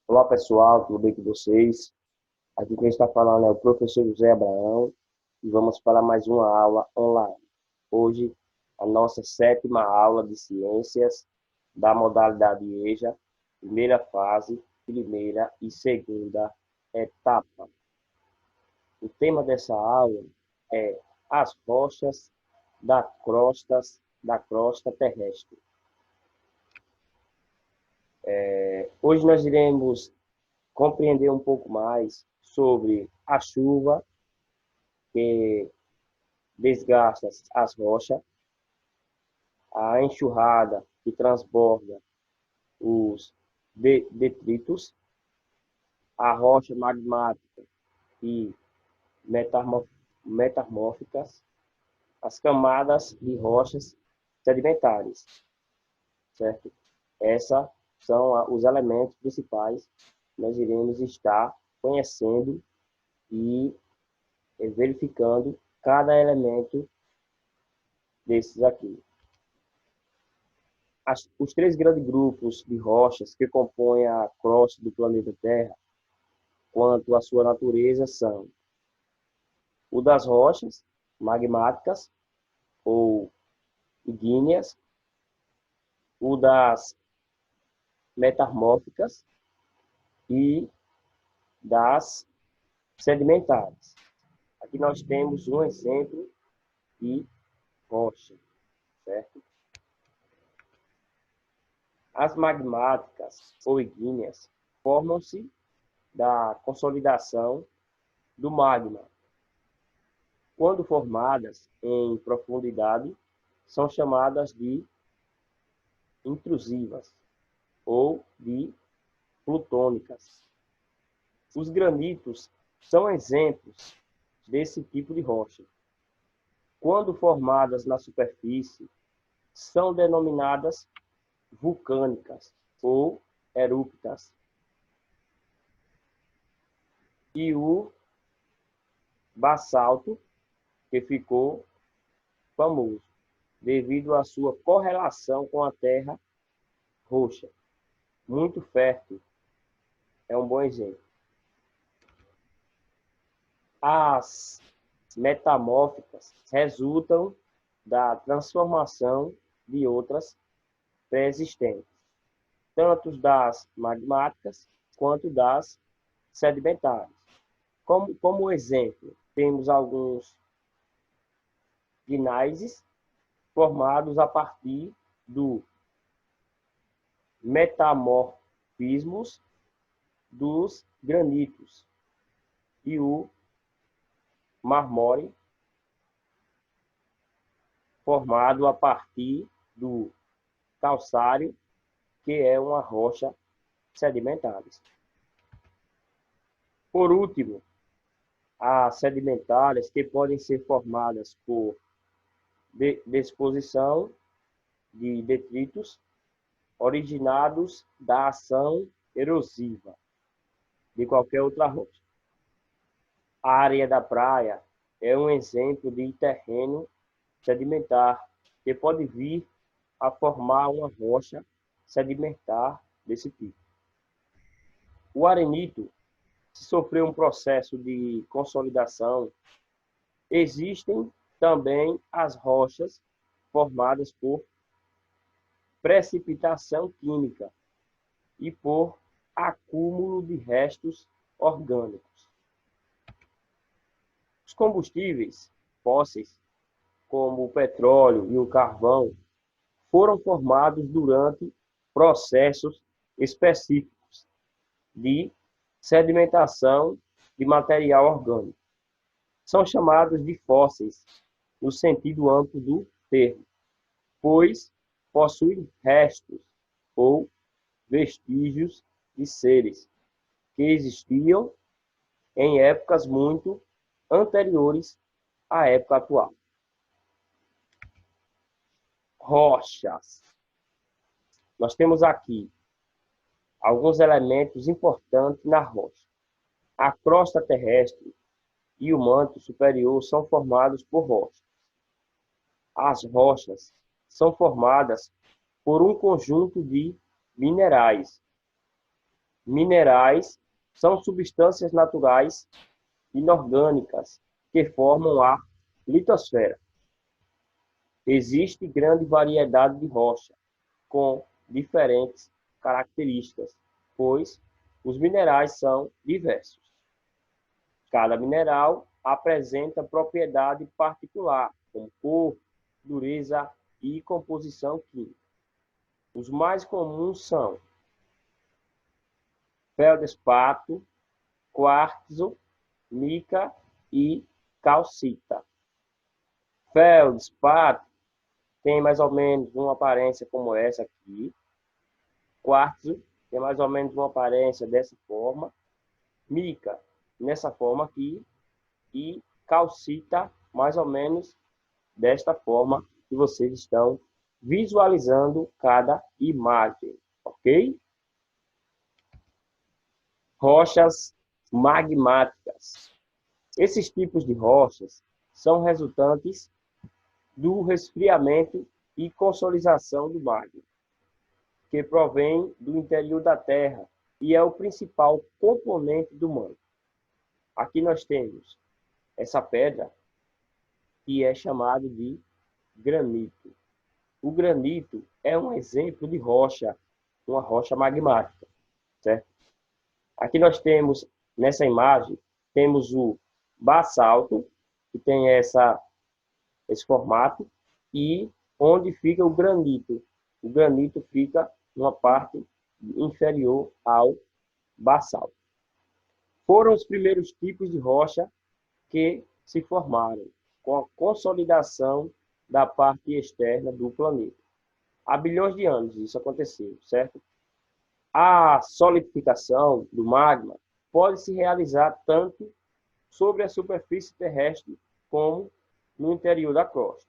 Olá pessoal, tudo bem com vocês? Aqui quem está falando é o professor José Abraão e vamos para mais uma aula online. Hoje, a nossa sétima aula de ciências da modalidade EJA, primeira fase, primeira e segunda etapa. O tema dessa aula é as rochas da crosta terrestre. Hoje nós iremos compreender um pouco mais sobre a chuva que desgasta as rochas, a enxurrada que transborda os detritos, a rocha magmática e metamórficas, as camadas de rochas sedimentares, certo? Esses são os elementos principais que nós iremos estar conhecendo e verificando cada elemento desses aqui. Os três grandes grupos de rochas que compõem a crosta do planeta Terra, quanto à sua natureza, são o das rochas magmáticas ou ígneas, o das metamórficas e das sedimentares. Aqui nós temos um exemplo de rocha, certo? As magmáticas ou ígneas formam-se da consolidação do magma. Quando formadas em profundidade, são chamadas de intrusivas ou de plutônicas. Os granitos são exemplos desse tipo de rocha. Quando formadas na superfície, são denominadas vulcânicas ou eruptas. E o basalto, que ficou famoso devido à sua correlação com a terra roxa, muito fértil, é um bom exemplo. As metamórficas resultam da transformação de outras pré-existentes, tanto das magmáticas quanto das sedimentares. Como exemplo, temos alguns gnáises formados a partir do metamorfismos dos granitos e o mármore formado a partir do calcário, que é uma rocha sedimentar. Por último, as sedimentares, que podem ser formadas por disposição de detritos originados da ação erosiva de qualquer outra rocha. A areia da praia é um exemplo de terreno sedimentar que pode vir a formar uma rocha sedimentar desse tipo. O arenito, se sofreu um processo de consolidação, existem também as rochas formadas por precipitação química e por acúmulo de restos orgânicos. Os combustíveis fósseis, como o petróleo e o carvão, foram formados durante processos específicos de sedimentação de material orgânico. São chamados de fósseis no sentido amplo do termo, pois possuem restos ou vestígios de seres que existiam em épocas muito anteriores à época atual. Rochas. Nós temos aqui alguns elementos importantes na rocha. A crosta terrestre e o manto superior são formados por rochas. As rochas são formadas por um conjunto de minerais Minerais são substâncias naturais inorgânicas que formam a litosfera. Existe grande variedade de rocha, com diferentes características, pois os minerais são diversos. Cada mineral apresenta propriedade particular, como cor, dureza e composição química. Os mais comuns são feldespato, quartzo, mica e calcita. Feldespato tem mais ou menos uma aparência como essa aqui. Quartzo tem mais ou menos uma aparência dessa forma. Mica, nessa forma aqui. E calcita, mais ou menos desta forma que vocês estão visualizando cada imagem, ok? Rochas magmáticas. Esses tipos de rochas são resultantes do resfriamento e consolidação do magma, que provém do interior da Terra e é o principal componente do manto. Aqui nós temos essa pedra que é chamada de granito. O granito é um exemplo de rocha, uma rocha magmática, certo? Aqui nós temos, nessa imagem, temos o basalto, que tem esse formato, e onde fica o granito. O granito fica numa parte inferior ao basalto. Foram os primeiros tipos de rocha que se formaram com a consolidação da parte externa do planeta. Há bilhões de anos isso aconteceu, certo? A solidificação do magma pode se realizar tanto sobre a superfície terrestre como no interior da crosta.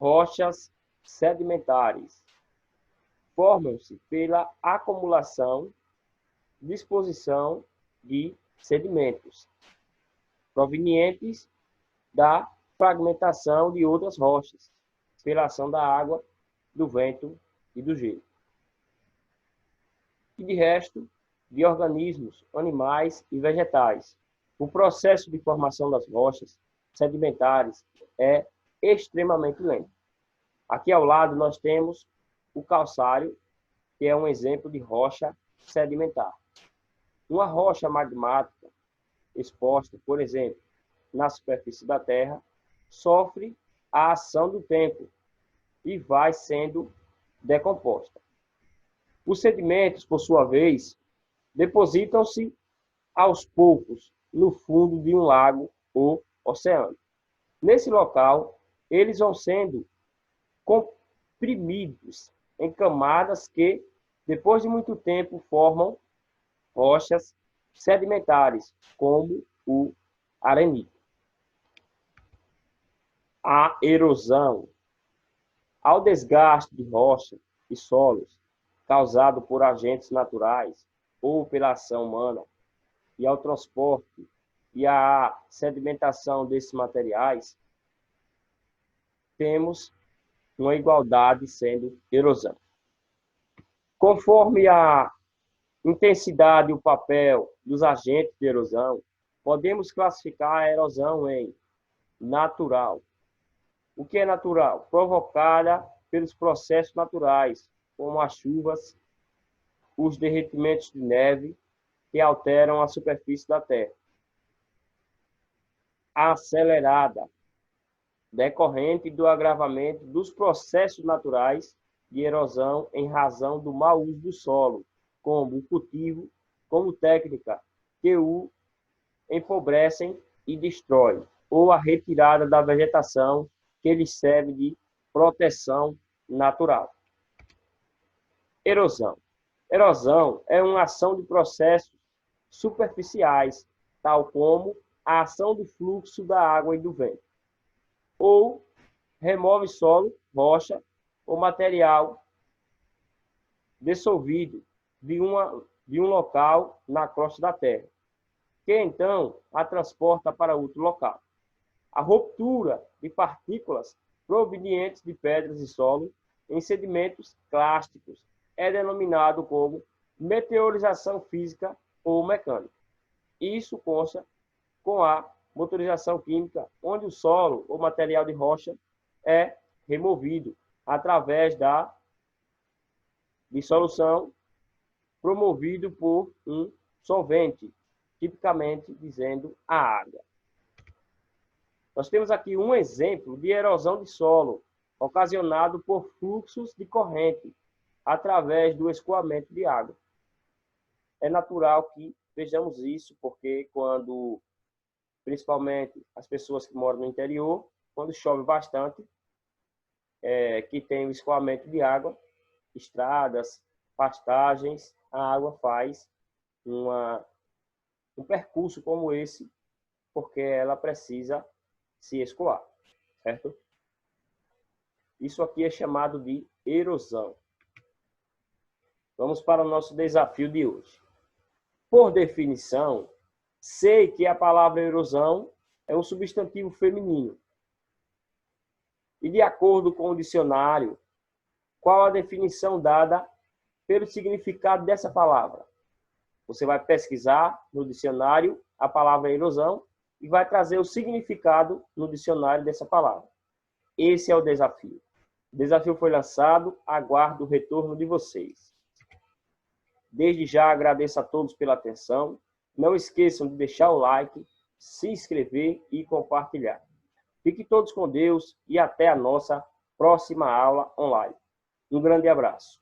Rochas sedimentares formam-se pela acumulação, disposição de sedimentos provenientes da fragmentação de outras rochas, pela ação da água, do vento e do gelo. E de resto, de organismos, animais e vegetais. O processo de formação das rochas sedimentares é extremamente lento. Aqui ao lado nós temos o calcário, que é um exemplo de rocha sedimentar. Uma rocha magmática exposta, por exemplo, na superfície da Terra, sofre a ação do tempo e vai sendo decomposta. Os sedimentos, por sua vez, depositam-se aos poucos no fundo de um lago ou oceano. Nesse local, eles vão sendo comprimidos em camadas que, depois de muito tempo, formam rochas sedimentares, como o arenito. A erosão. Ao desgaste de rocha e solos causado por agentes naturais ou pela ação humana, e ao transporte e à sedimentação desses materiais, temos uma igualdade sendo erosão. Conforme a intensidade e o papel dos agentes de erosão, podemos classificar a erosão em natural. O que é natural? Provocada pelos processos naturais, como as chuvas, os derretimentos de neve, que alteram a superfície da Terra. Acelerada, decorrente do agravamento dos processos naturais de erosão em razão do mau uso do solo, como o cultivo, como técnica que o empobrecem e destroem, ou a retirada da vegetação que lhes serve de proteção natural. Erosão. Erosão é uma ação de processos superficiais, tal como a ação do fluxo da água e do vento, ou remove solo, rocha ou material dissolvido de um local na crosta da Terra, que então a transporta para outro local. A ruptura de partículas provenientes de pedras e solo em sedimentos clásticos é denominado como meteorização física ou mecânica. Isso consta com a motorização química, onde o solo ou material de rocha é removido através da dissolução promovido por um solvente, tipicamente dizendo a água. Nós temos aqui um exemplo de erosão de solo ocasionado por fluxos de corrente através do escoamento de água. É natural que vejamos isso, porque quando, principalmente as pessoas que moram no interior, quando chove bastante, que tem o escoamento de água, estradas, pastagens, a água faz um percurso como esse, porque ela precisa se escoar, certo? Isso aqui é chamado de erosão. Vamos para o nosso desafio de hoje. Por definição, sei que a palavra erosão é um substantivo feminino. E de acordo com o dicionário, qual a definição dada pelo significado dessa palavra? Você vai pesquisar no dicionário a palavra erosão e vai trazer o significado no dicionário dessa palavra. Esse é o desafio. O desafio foi lançado, aguardo o retorno de vocês. Desde já agradeço a todos pela atenção. Não esqueçam de deixar o like, se inscrever e compartilhar. Fiquem todos com Deus e até a nossa próxima aula online. Um grande abraço.